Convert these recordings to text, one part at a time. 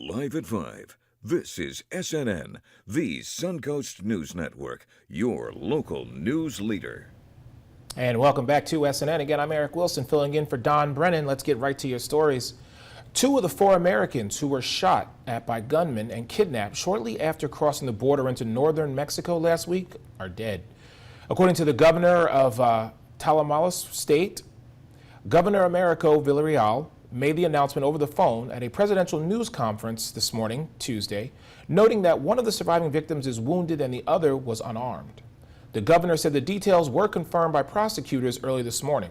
Live at 5. This is SNN, the Suncoast News Network, your local news leader. And welcome back to SNN. Again, I'm Eric Wilson filling in for Don Brennan. Let's get right to your stories. 2 of the 4 Americans who were shot at by gunmen and kidnapped shortly after crossing the border into northern Mexico last week are dead. According to the governor of Tamaulipas State, Governor Americo Villarreal made the announcement over the phone at a presidential news conference this morning, Tuesday, noting that one of the surviving victims is wounded and the other was unarmed. The governor said the details were confirmed by prosecutors early this morning.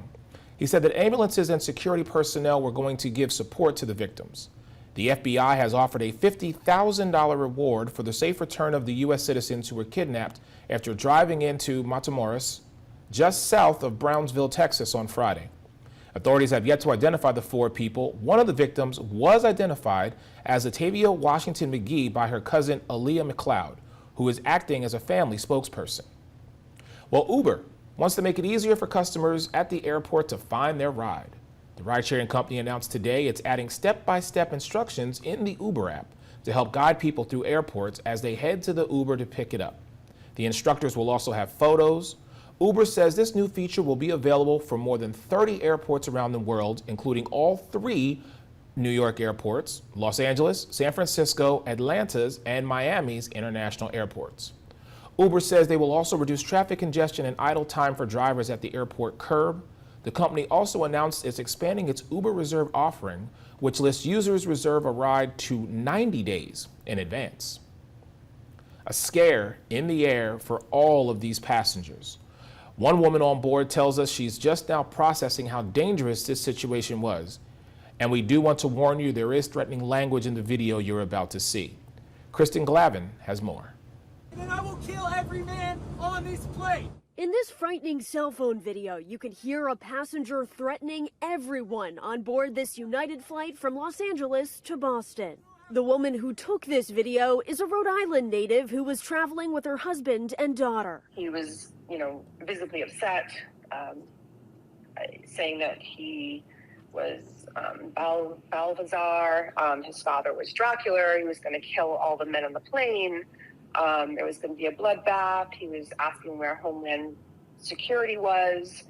He said that ambulances and security personnel were going to give support to the victims. The FBI has offered a $50,000 reward for the safe return of the U.S. citizens who were kidnapped after driving into Matamoros, just south of Brownsville, Texas, on Friday. Authorities have yet to identify the 4 people. One of the victims was identified as Atavia Washington McGee by her cousin Aaliyah McLeod, who is acting as a family spokesperson. Well, Uber wants to make it easier for customers at the airport to find their ride. The ride-sharing company announced today it's adding step-by-step instructions in the Uber app to help guide people through airports as they head to the Uber to pick it up. The instructors will also have photos. Uber says this new feature will be available for more than 30 airports around the world, including all 3 New York airports, Los Angeles, San Francisco, Atlanta's, and Miami's international airports. Uber says they will also reduce traffic congestion and idle time for drivers at the airport curb. The company also announced it's expanding its Uber Reserve offering, which lets users reserve a ride to 90 days in advance. A scare in the air for all of these passengers. One woman on board tells us she's just now processing how dangerous this situation was. And we do want to warn you, there is threatening language in the video you're about to see. Kristen Glavin has more. And I will kill every man on this plane. In this frightening cell phone video, you can hear a passenger threatening everyone on board this United flight from Los Angeles to Boston. The woman who took this video is a Rhode Island native who was traveling with her husband and daughter. He was, visibly upset, saying that he was Balthazar, his father was Dracula, he was going to kill all the men on the plane, there was going to be a bloodbath, he was asking where Homeland Security was.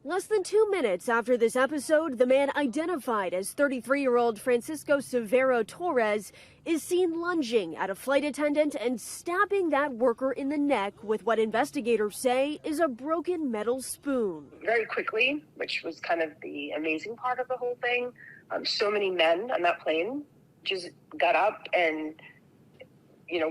Less than 2 minutes after this episode, the man identified as 33-year-old Francisco Severo Torres is seen lunging at a flight attendant and stabbing that worker in the neck with what investigators say is a broken metal spoon. Very quickly, which was kind of the amazing part of the whole thing, so many men on that plane just got up and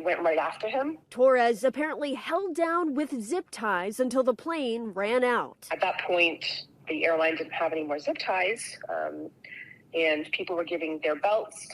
went right after him. Torres apparently held down with zip ties until the plane ran out. At that point, the airline didn't have any more zip ties, and people were giving their belts.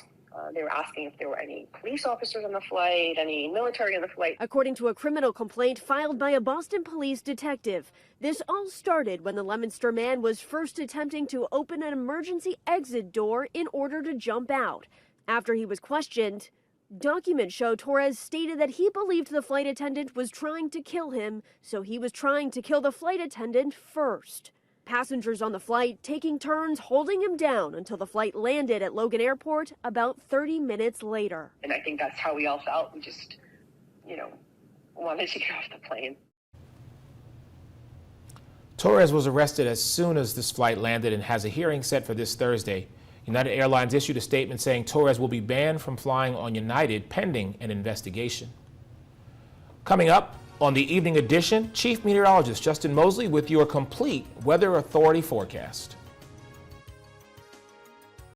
They were asking if there were any police officers on the flight, any military on the flight. According to a criminal complaint filed by a Boston police detective, this all started when the Leominster man was first attempting to open an emergency exit door in order to jump out. After he was questioned, documents show Torres stated that he believed the flight attendant was trying to kill him, so he was trying to kill the flight attendant first. Passengers on the flight taking turns holding him down until the flight landed at Logan Airport about 30 minutes later. And I think that's how we all felt. We just, wanted to get off the plane. Torres was arrested as soon as this flight landed and has a hearing set for this Thursday. United Airlines issued a statement saying Torres will be banned from flying on United pending an investigation. Coming up on the evening edition, Chief Meteorologist Justin Mosley with your complete Weather Authority forecast.